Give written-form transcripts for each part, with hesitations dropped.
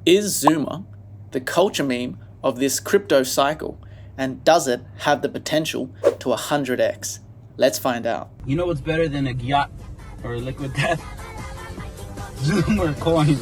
Is Zoomer the culture meme of this crypto cycle, and does it have the potential to 100x? Let's find out. You know what's better than a yacht or liquid death? Zoomer coins.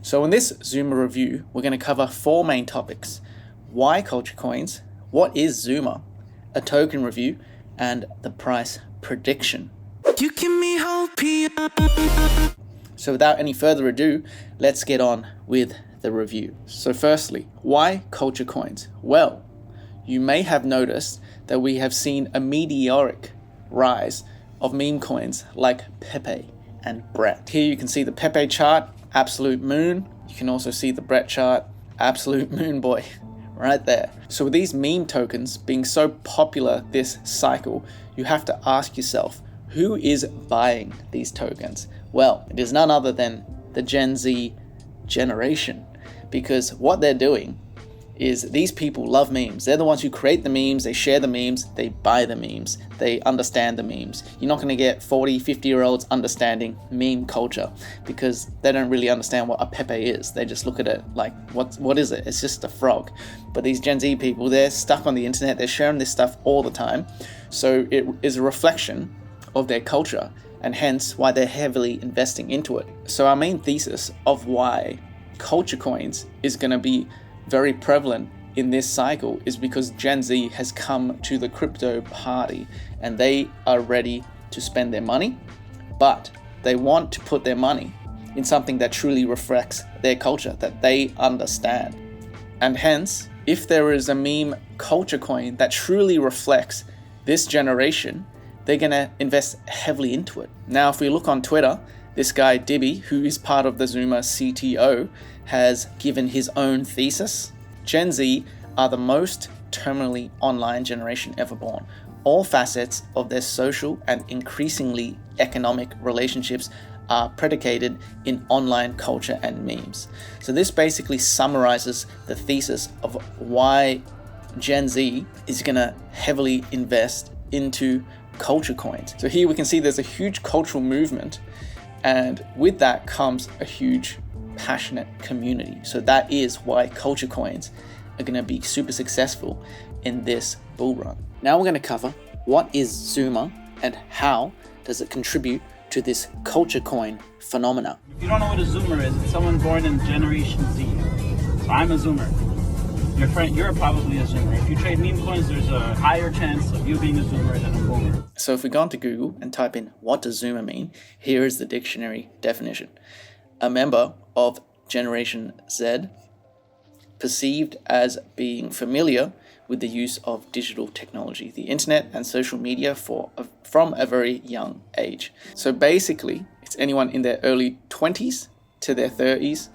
So in this Zoomer review, we're going to cover 4 main topics: why culture coins, what is Zoomer, a token review, and the price prediction. You give me hope. So without any further ado, let's get on with the review. So firstly, why culture coins? Well, you may have noticed that we have seen a meteoric rise of meme coins like Pepe and Brett. Here you can see the Pepe chart, absolute moon. You can also see the Brett chart, absolute moon boy, right there. So with these meme tokens being so popular this cycle, you have to ask yourself, who is buying these tokens? Well, it is none other than the Gen Z generation, because what they're doing is these people love memes. They're the ones who create the memes, they share the memes, they buy the memes, they understand the memes. You're not going to get 40, 50-year-olds understanding meme culture because they don't really understand what a Pepe is. They just look at it like, what is it? It's just a frog. But these Gen Z people, they're stuck on the internet, they're sharing this stuff all the time. So it is a reflection of their culture, and hence why they're heavily investing into it. So our main thesis of why culture coins is going to be very prevalent in this cycle is because Gen Z has come to the crypto party and they are ready to spend their money, but they want to put their money in something that truly reflects their culture, that they understand. And hence, if there is a meme culture coin that truly reflects this generation, they're going to invest heavily into it. Now, if we look on Twitter, this guy Dibby, who is part of the Zoomer CTO, has given his own thesis. Gen Z are the most terminally online generation ever born. All facets of their social and increasingly economic relationships are predicated in online culture and memes. So this basically summarizes the thesis of why Gen Z is going to heavily invest into culture coins. So here we can see there's a huge cultural movement, and with that comes a huge passionate community. So that is why culture coins are going to be super successful in this bull run. Now we're going to cover what is Zoomer and how does it contribute to this culture coin phenomena. If you don't know what a Zoomer is, it's someone born in Generation Z. So I'm a Zoomer. Your friend, you're probably a Zoomer. If you trade meme coins, there's a higher chance of you being a Zoomer than a Boomer. So if we go onto Google and type in what does Zoomer mean, here is the dictionary definition. A member of Generation Z, perceived as being familiar with the use of digital technology, the internet and social media from a very young age. So basically, it's anyone in their early 20s to their 30s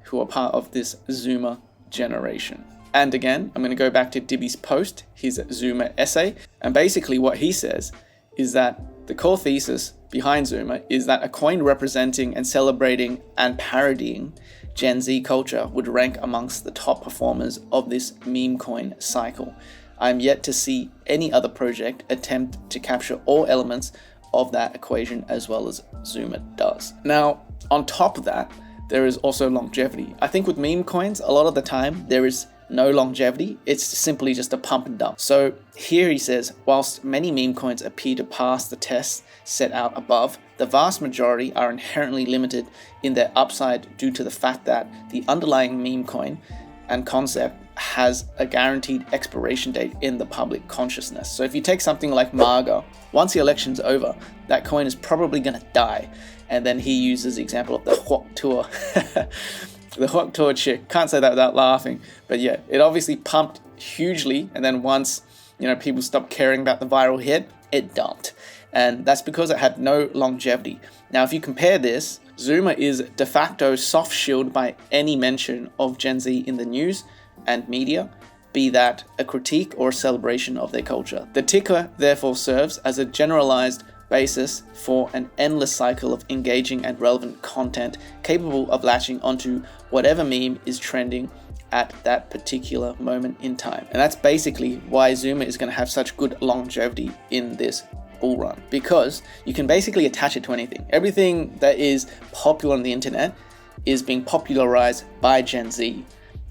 who are part of this Zoomer generation. And again, I'm going to go back to Dibby's post, his Zoomer essay, and basically what he says is that the core thesis behind Zoomer is that a coin representing and celebrating and parodying Gen Z culture would rank amongst the top performers of this meme coin cycle. I'm yet to see any other project attempt to capture all elements of that equation as well as Zoomer does. Now, on top of that, there is also longevity. I think with meme coins, a lot of the time, there is no longevity. It's simply just a pump and dump. So here he says, whilst many meme coins appear to pass the tests set out above, the vast majority are inherently limited in their upside due to the fact that the underlying meme coin and concept has a guaranteed expiration date in the public consciousness. So if you take something like MAGA, once the election's over, that coin is probably going to die. And then he uses the example of the Huoc Tour. The Huoc Tour chick. Can't say that without laughing. But yeah, it obviously pumped hugely. And then once, people stopped caring about the viral hit, it dumped. And that's because it had no longevity. Now, if you compare this, Zoomer is de facto soft shielded by any mention of Gen Z in the news and media, be that a critique or a celebration of their culture. The ticker therefore serves as a generalized basis for an endless cycle of engaging and relevant content capable of latching onto whatever meme is trending at that particular moment in time. And that's basically why Zoomer is going to have such good longevity in this bull run, because you can basically attach it to anything. Everything that is popular on the internet is being popularized by Gen Z,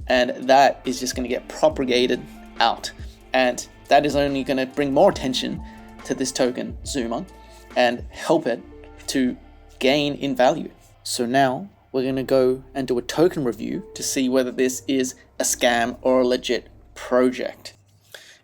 and that is just going to get propagated out, and that is only going to bring more attention to this token Zuma and help it to gain in value. So now we're going to go and do a token review to see whether this is a scam or a legit project.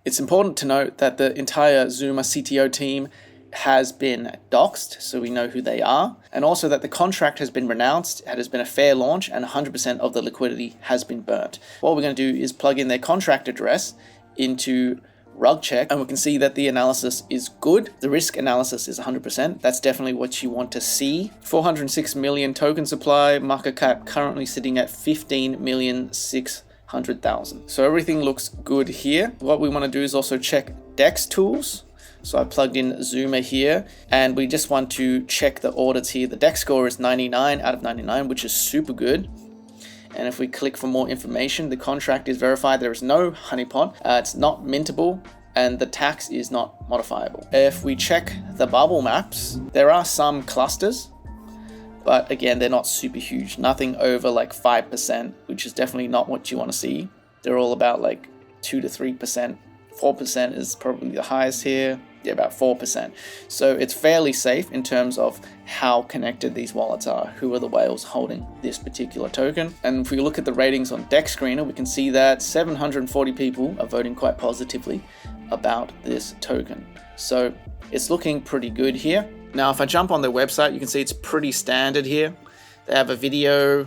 It's important to note that the entire Zuma CTO team has been doxed, so we know who they are, and also that the contract has been renounced, it has been a fair launch, and 100% of the liquidity has been burnt. What we're going to do is plug in their contract address into RugCheck, and we can see that the analysis is good. The risk analysis is 100%. That's definitely what you want to see. 406 million token supply, market cap currently sitting at 15,600,000. So everything looks good here. What we want to do is also check DEX tools. So I plugged in Zuma here, and we just want to check the audits here. The DEX score is 99 out of 99, which is super good. And if we click for more information, the contract is verified. There is no honeypot. It's not mintable, and the tax is not modifiable. If we check the bubble maps, there are some clusters, but again, they're not super huge. Nothing over like 5%, which is definitely not what you want to see. They're all about like 2 to 3%. 4% is probably the highest here. Yeah, about 4%. So it's fairly safe in terms of how connected these wallets are, who are the whales holding this particular token. And if we look at the ratings on DEX Screener, we can see that 740 people are voting quite positively about this token. So it's looking pretty good here. Now, if I jump on their website, you can see it's pretty standard here. They have a video,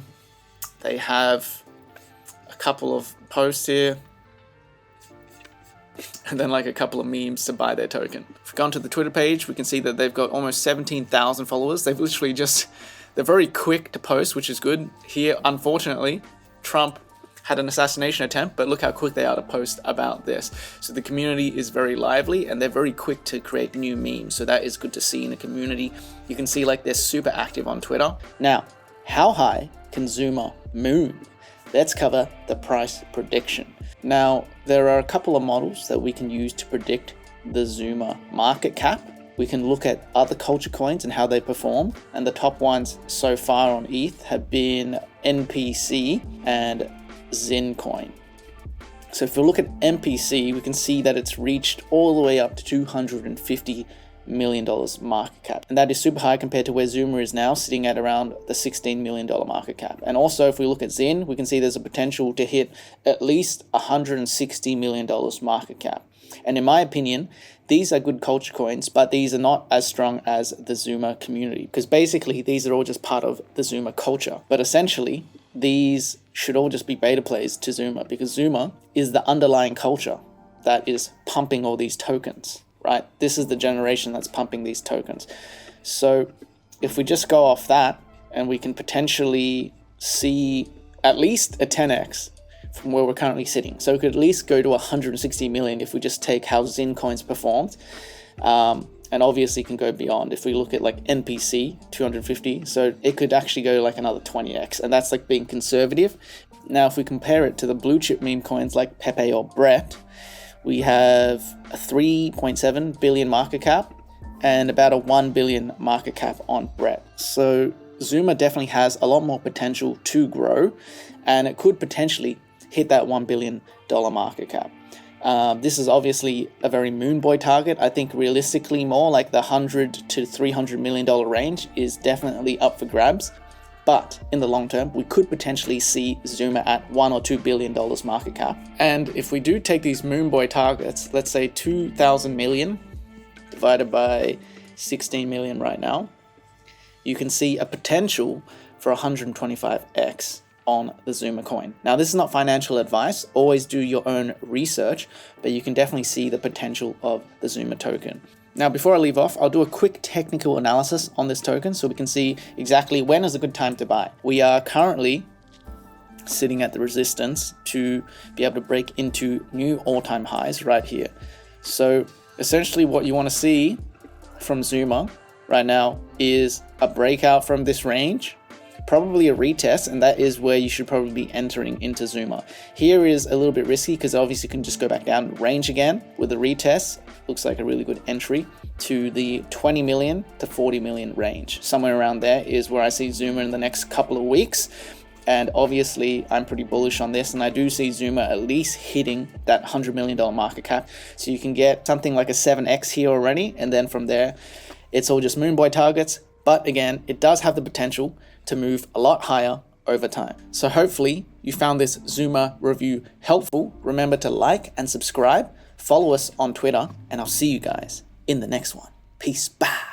they have a couple of posts here, and then like a couple of memes to buy their token. If we go onto the Twitter page, we can see that they've got almost 17,000 followers. They've literally they're very quick to post, which is good. Here, unfortunately, Trump had an assassination attempt, but look how quick they are to post about this. So the community is very lively, and they're very quick to create new memes. So that is good to see in a community. You can see like they're super active on Twitter. Now, how high can Zuma moon? Let's cover the price prediction. Now, there are a couple of models that we can use to predict the Zuma market cap. We can look at other culture coins and how they perform. And the top ones so far on ETH have been NPC and Zincoin. So if we look at NPC, we can see that it's reached all the way up to $250 million market cap. And that is super high compared to where Zuma is now, sitting at around the $16 million market cap. And also, if we look at Zin, we can see there's a potential to hit at least $160 million market cap. And in my opinion, these are good culture coins, but these are not as strong as the Zuma community, because basically these are all just part of the Zuma culture. But essentially, these should all just be beta plays to Zuma, because Zuma is the underlying culture that is pumping all these tokens. Right? This is the generation that's pumping these tokens. So if we just go off that, and we can potentially see at least a 10x from where we're currently sitting. So we could at least go to 160 million if we just take how Zin coins performed. And obviously can go beyond. If we look at like NPC, 250, so it could actually go like another 20x, and that's like being conservative. Now, if we compare it to the blue chip meme coins like Pepe or Brett, we have a 3.7 billion market cap and about a 1 billion market cap on Brett. So Zuma definitely has a lot more potential to grow, and it could potentially hit that $1 billion market cap. This is obviously a very moon boy target. I think realistically more like the $100 to $300 million range is definitely up for grabs. But in the long term, we could potentially see Zuma at $1 or $2 billion market cap. And if we do take these moon boy targets, let's say 2,000 million divided by 16 million right now, you can see a potential for 125x on the Zuma coin. Now, this is not financial advice. Always do your own research, but you can definitely see the potential of the Zuma token. Now, before I leave off, I'll do a quick technical analysis on this token so we can see exactly when is a good time to buy. We are currently sitting at the resistance to be able to break into new all-time highs right here. So essentially what you want to see from Zuma right now is a breakout from this range, probably a retest, and that is where you should probably be entering into Zoomer. Here is a little bit risky because obviously you can just go back down range again with the retest. Looks like a really good entry to the 20 million to 40 million range. Somewhere around there is where I see Zoomer in the next couple of weeks. And obviously, I'm pretty bullish on this, and I do see Zoomer at least hitting that $100 million market cap. So you can get something like a 7x here already, and then from there, it's all just Moonboy targets. But again, it does have the potential to move a lot higher over time. So hopefully, you found this Zoomer review helpful. Remember to like and subscribe, follow us on Twitter, and I'll see you guys in the next one. Peace. Bye.